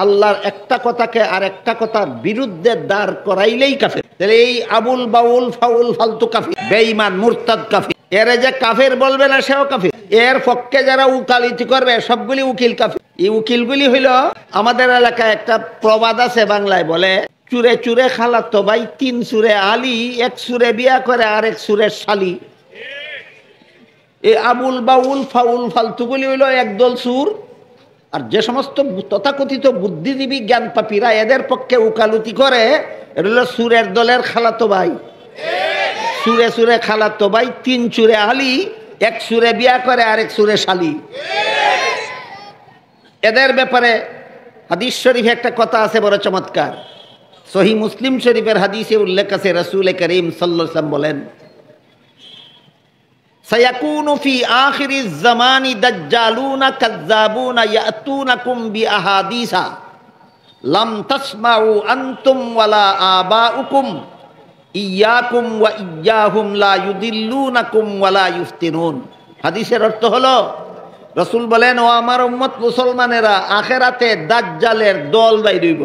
আল্লাহর একটা কথাকে আর একটা কথার বিরুদ্ধে দাঁড় করাইলেই কাফের। তাহলে এই আবুল বাউল ফাউল ফালতু কাফির, বেঈমান মুরতাদ কাফির। এর যে কাফের বলবে না সেও কাফির। এর পক্ষে যারা উকালতি করবে সবগুলি উকিল কাফির। এই উকিলগুলি হইল, আমাদের এলাকায় একটা প্রবাদ আছে বাংলায়, বলে চুরে চুরে খালাতো ভাই, তিন সুরে আলী, এক সুরে বিয়া করে আর এক সুরের শালি। এই আবুল বাউল ফাউল ফালতুগুলি হইল একদল সুর। আর যে সমস্ত তথাকথিত বুদ্ধিজীবী জ্ঞান পাপীরা এদের পক্ষে উকালতি করে, এটা হলো সুরের দলের খালাতো ভাই। সুরে সুরে খালাতো ভাই, তিন সুরে আলী, এক সুরে বিয়া করে আরেক সুরে শালি। এদের ব্যাপারে হাদিস শরীফে একটা কথা আছে বড় চমৎকার। সহিহ মুসলিম শরীফের হাদিসে উল্লেখ আছে, রাসূল করিম সাল্লাল্লাহু আলাইহি ওয়াসাল্লাম বলেন, সায়াকুনু ফি আখিরিজ জামানি দাজ্জালুনা কাযযাবুনা ইয়াতুনাকুম বিআহাদিসা লাম তাসমাউ আনতুম ওয়ালা আবাউকুম ইয়াকুম ওয়া ইয়্যাহুম লা ইউদিল্লুনাকুম ওয়ালা ইফতিনুন। হাদিসের অর্থ হলো, রাসূল বলেন, ও আমার উম্মত মুসলমানেরা, আখিরাতে দাজ্জালের দল বাইর হইব।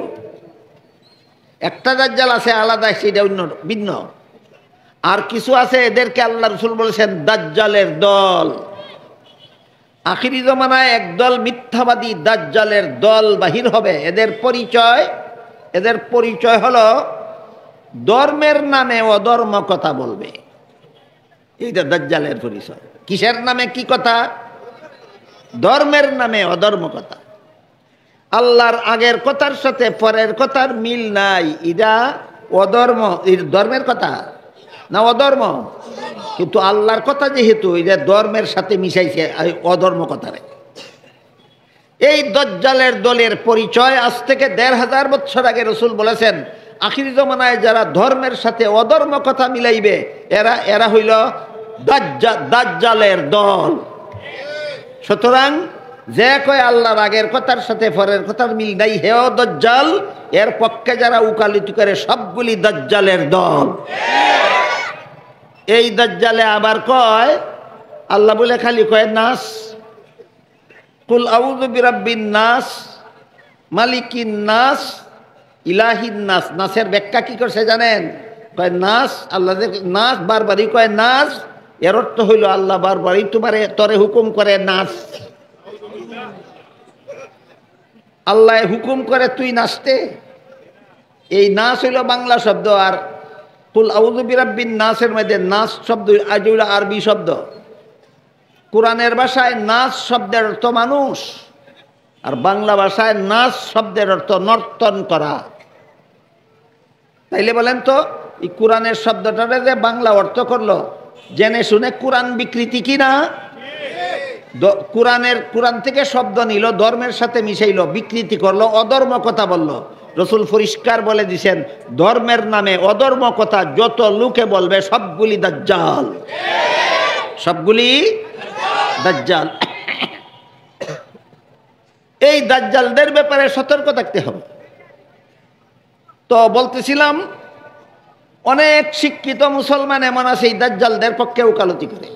একটা দাজ্জাল আছে আলাদা, সেটা অন্য ভিন্ন। আর কিছু আছে, এদেরকে আল্লাহ রাসূল বলেছেন দাজ্জালের দল। আখিরি জমানায় একদল মিথ্যাবাদী দাজ্জালের দল বাহির হবে। এদের পরিচয় হলো ধর্মের নামে অধর্ম কথা বলবে। এইটা দাজ্জালের পরিচয়। কিসের নামে কি কথা? ধর্মের নামে অধর্ম কথা। আল্লাহর আগের কথার সাথে পরের কথার মিল নাই, এটা অধর্ম। ধর্মের কথা না অধর্ম, কিন্তু আল্লাহর কথা যেহেতু এটা ধর্মের সাথে মিশাইছে, অধর্ম কথারে। এই দাজ্জালের দলের পরিচয় আজ থেকে ১৫০০ বছর আগে রাসূল বলেছেন, আখির জমানায় যারা ধর্মের সাথে অধর্ম কথা মিলাইবে এরা হইল দাজ্জালের দল। সুতরাং যে কয় আল্লাহর আগের কথার সাথে পরের কথার মিল নাই, হেও দাজ্জাল। এর পক্ষে যারা উকালতি করে সবগুলি দাজ্জালের দল। এই দাজ্জালে আবার কয়, আল্লাহ বলে খালি কয় নাস, কুল আউযু বিরাব্বিন নাস, মালিকিন নাস, ইলাহিন নাস। নাসের ব্যাখ্যা কি করছে জানেন? কয় নাস, আল্লাহ নাস বারবারই কয় নাস। এর অর্থ হইল আল্লাহ বারবারই তরে হুকুম করে নাস। আল্লাহ হুকুম করে তুই নাচতে। এই নাচ হইল বাংলা শব্দ। আর কুল আউযু বিরাব্বিন নাসের মধ্যে নাস শব্দ আরবি শব্দ। কোরআনের ভাষায় নাচ শব্দের অর্থ মানুষ, আর বাংলা ভাষায় নাচ শব্দের অর্থ নর্তন করা। তাইলে বলেন তো, এই কোরআনের শব্দটারে যে বাংলা অর্থ করলো, জেনে শুনে কোরআন বিকৃতি কিনা? কোরআন থেকে শব্দ নিল, ধর্মের সাথে মিশাইল, বিকৃতি করলো, অধর্ম কথা বলল। রাসূল পরিষ্কার বলে দিছেন, ধর্মের নামে অধর্ম কথা যত লোকে বলবে সবগুলি দাজ্জাল, সবগুলি দাজ্জাল। এই দাজ্জালদের ব্যাপারে সতর্ক থাকতে হবে। তো বলতেছিলাম, অনেক শিক্ষিত মুসলমান এমন আছে এই দাজ্জালদের পক্ষে উকালতি করে।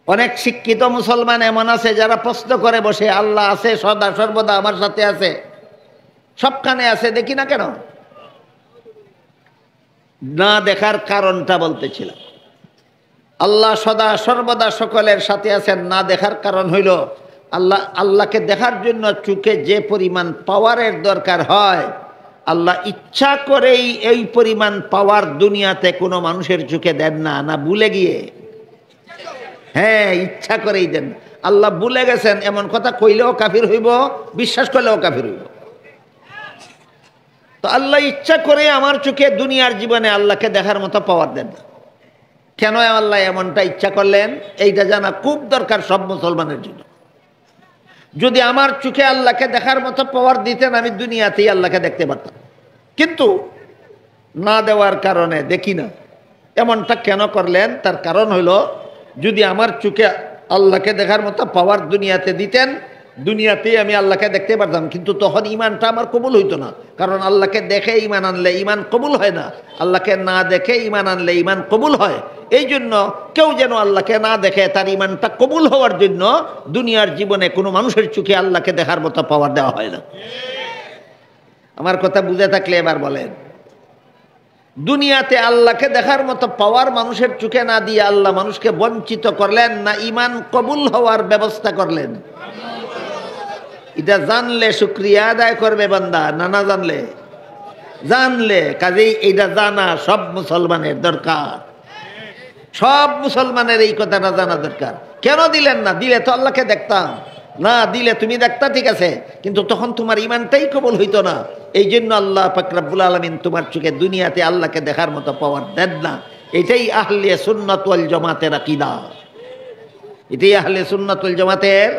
অনেক শিক্ষিত মুসলমান এমন আছে যারা প্রশ্ন করে বসে, আল্লাহ আছে সদা সর্বদা আমার সাথে আছে, সবখানে আছে, দেখি না কেন? না দেখার কারণটা বলতেছিলাম। আল্লাহ সদা সর্বদা সকলের সাথে আছেন, না দেখার কারণ হইল আল্লাহকে দেখার জন্য চোখে যে পরিমাণ পাওয়ারের দরকার হয়, আল্লাহ ইচ্ছা করেই এই পরিমাণ পাওয়ার দুনিয়াতে কোনো মানুষের চোখে দেন না। না ভুলে গিয়ে? হ্যাঁ, ইচ্ছা করেই দেন। আল্লাহ ভুলে গেছেন এমন কথা কইলেও কাফির হইব, বিশ্বাস করলেও কাফির হইব। তো আল্লাহ ইচ্ছা করে আমার চোখে দুনিয়ার জীবনে আল্লাহকে দেখার মতো পাওয়ার দেন না। কেন আল্লাহ এমনটা ইচ্ছা করলেন, এইটা জানা খুব দরকার সব মুসলমানের জন্য। যদি আমার চোখে আল্লাহকে দেখার মতো পাওয়ার দিতেন, আমি দুনিয়াতেই আল্লাহকে দেখতে পারতাম। কিন্তু না দেওয়ার কারণে দেখি না। এমনটা কেন করলেন? তার কারণ হইল, যদি আমার চোখে আল্লাহকে দেখার মতো পাওয়ার দুনিয়াতে দিতেন, দুনিয়াতেই আমি আল্লাহকে দেখতে পারতাম, কিন্তু তখন ইমানটা আমার কবুল হইতো না। কারণ আল্লাহকে দেখে ইমান আনলে ইমান কবুল হয় না, আল্লাহকে না দেখে ইমান আনলে ইমান কবুল হয়। এই জন্য কেউ যেন আল্লাহকে না দেখে তার ইমানটা কবুল হওয়ার জন্য দুনিয়ার জীবনে কোনো মানুষের চোখে আল্লাহকে দেখার মতো পাওয়ার দেওয়া হয় না। আমার কথা বুঝে থাকলে এবার বলেন, দুনিয়াতে আল্লাহকে দেখার মতো পাওয়ার মানুষের চোখে না দিয়ে আল্লাহ মানুষকে বঞ্চিত করলেন না ঈমান কবুল হওয়ার ব্যবস্থা করলেন? এটা জানলে শুকরিয়া আদায় করবে বান্দা, না না জানলে? জানলে। কাজেই এইটা জানা সব মুসলমানের দরকার, সব মুসলমানের এই কথাটা জানা দরকার। কেন দিলেন না? দিলে তো আল্লাহকে দেখতাম না, দিলে তুমি দেখতা ঠিক আছে, কিন্তু তখন তোমার ইমানটাই কবুল হইতো না। এই জন্য আল্লাহ পাক রব্বুল আলামিন তোমার চোখে দুনিয়াতে আল্লাহকে দেখার মতো পাওয়ার দেন না। এটাই আহলে সুন্নাত ওয়াল জামাতের আকীদা, এটাই আহলে সুন্নাত ওয়াল জামাতের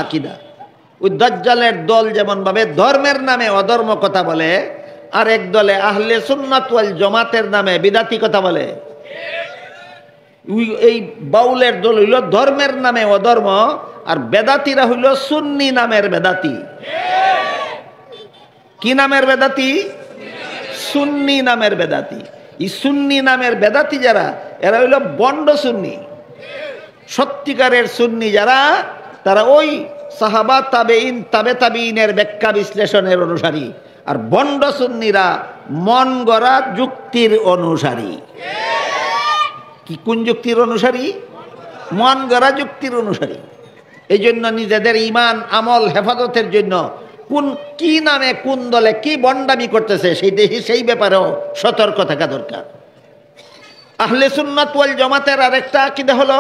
আকীদা। ওই দাজ্জালের দল যেমন ভাবে ধর্মের নামে অধর্ম কথা বলে, আর এক দলে আহলে সুন্নাত ওয়াল জামাতের নামে বিদাতি কথা বলে। এই বাউলের দল হইল ধর্মের নামে অধর্ম, আর বেদাতিরা হইল সুন্নি নামের বেদাতি। কি নামের বেদাতি? সুন্নি নামের বেদাতি। এই সুন্নি নামের বেদাতি যারা, এরা হইল বন্ড সুন্নি। সত্যিকারের সুন্নি যারা, তারা ওই সাহাবা তাবেইন তাবে তাবেইনের ব্যাখ্যা বিশ্লেষণের অনুসারী। আর বন্ড সুন্নিরা মন গড়া যুক্তির অনুসারী। কি কোন যুক্তির অনুসারী? মন গড়া যুক্তির অনুসারী। এই জন্য নিজেদের ঈমান আমল হেফাজতের জন্য কোন কি নামে কোন দলে কি বন্ডামি করতেছে সেই ব্যাপারেও সতর্ক থাকা দরকার। আহলে সুন্নাত ওয়াল জামাতের আরেকটা আকীদা হলো,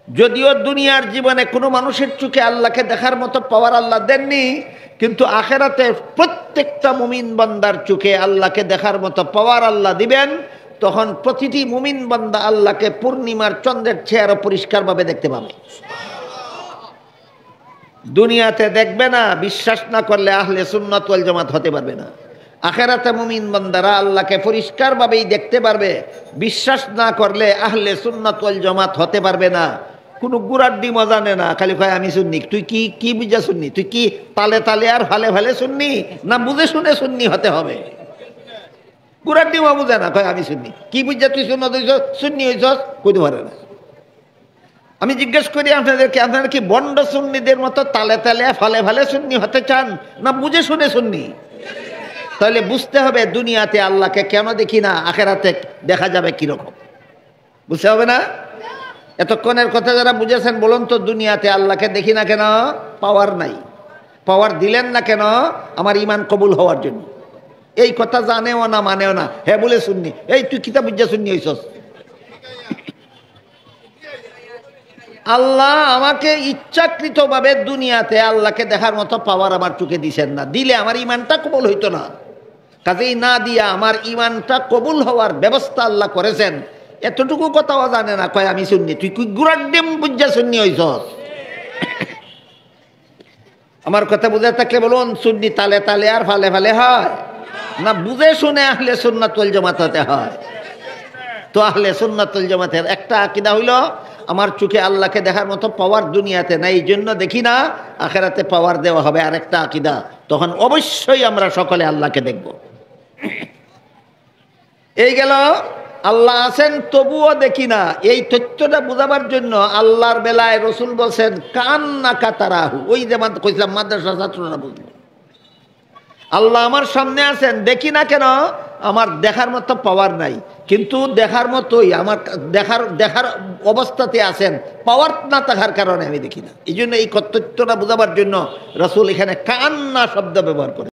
যদিও দুনিয়ার জীবনে কোনো মানুষের চোখে আল্লাহকে দেখার মতো পাওয়ার আল্লাহ দেননি, কিন্তু আখেরাতে প্রত্যেকটা মুমিন বান্দার চোখে আল্লাহকে দেখার মতো পাওয়ার আল্লাহ দিবেন। তখন প্রতিটি মুমিন বান্দা আল্লাহকে পূর্ণিমার চন্দ্রের চেহারা পরিষ্কারভাবে দেখতে পাবে। দুনিয়াতে দেখবে না, বিশ্বাস না করলে আহলে সুন্নাত ওয়াল জামাত হতে পারবে না। আখেরাতে মুমিন বান্দারা আল্লাহকে পরিষ্কারভাবেই দেখতে পারবে, বিশ্বাস না করলে আহলে সুন্নাত ওয়াল জামাত হতে পারবে না। কোনো গুড়াড্ডি মজা নে না, খালি কয় আমি সুন্নি। তুই কি কি বুঝা সুন্নি? তুই কি তালে তালে আর ফালে ফালে সুন্নি, না বুঝে শুনে সুন্নি হতে হবে? গুড়াড্ডি মা বুঝে না, কয় আমি সুন্নি। কি বুঝা তুই সুন্নত হইছ, সুন্নি হইছ? কইতে পারে না। আমি জিজ্ঞেস করি আপনাদেরকে, আপনারা কি বন্ড সুন্নিদের মতো তালে তালে ফালে ফালে সুন্নি হতে চান, না বুঝে শুনে সুন্নি? তাহলে বুঝতে হবে দুনিয়াতে আল্লাহকে কেন দেখি না, আখেরাতে দেখা যাবে কিরকম, বুঝতে হবে না? এতক্ষণের কথা যারা বুঝেছেন বলুন তো, দুনিয়াতে আল্লাহকে দেখি না কেন? পাওয়ার নাই। পাওয়ার দিলেন না কেন? আমার ঈমান কবুল হওয়ার জন্য। এই কথা জানেও না, মানেও না, হ্যাঁ বলে সুন্নি। এই তুই কিতাব বুঝা সুন্নি হইছস? আল্লাহ আমাকে ইচ্ছাকৃতভাবে দুনিয়াতে আল্লাহকে দেখার মতো পাওয়ার আমার চোখে দিছেন না, দিলে আমার ঈমানটা কবুল হইতো না। কাজেই না দিয়া আমার ঈমানটা কবুল হওয়ার ব্যবস্থা আল্লাহ করেছেন। এতটুকু কথাও জানে না, কয় আমি সুন্নি। তুই কি গুড়াড্ডিম বুঝা সুন্নি হইছস? আমার কথা বুঝে থাকলে বলুন, সুন্নি তালে তালে আর ফালে ফালে হয় না, বুঝে শুনে আহলে সুন্নাত ওয়াল জামাত হতে হয়। তো আহলে সুন্নাত ওয়াল জামাতের একটা আকীদা হইল, আমার চোখে আল্লাহকে দেখার মতো পাওয়ার দুনিয়াতে নাই, এই জন্য দেখি না, আখেরাতে পাওয়ার দেওয়া হবে। আরেকটা আকীদা, তখন অবশ্যই আমরা সকলে আল্লাহকে দেখব। এই গেল আল্লাহ আছেন তবুও দেখি না, এই তথ্যটা বোঝাবার জন্য আল্লাহর বেলায় রসুল বলছেন কান্না কাতারাহু। ওই যেমন কইছিলাম মাদ্রাসা ছাত্ররা বুঝলো, আল্লাহ আমার সামনে আছেন, দেখি না কেন? আমার দেখার মতো পাওয়ার নাই, কিন্তু দেখার মতোই আমার দেখার অবস্থাতে আছেন, পাওয়ার না থাকার কারণে আমি দেখি না। এই জন্য এই তথ্যটা বোঝাবার জন্য রাসূল এখানে কান্না শব্দ ব্যবহার করে।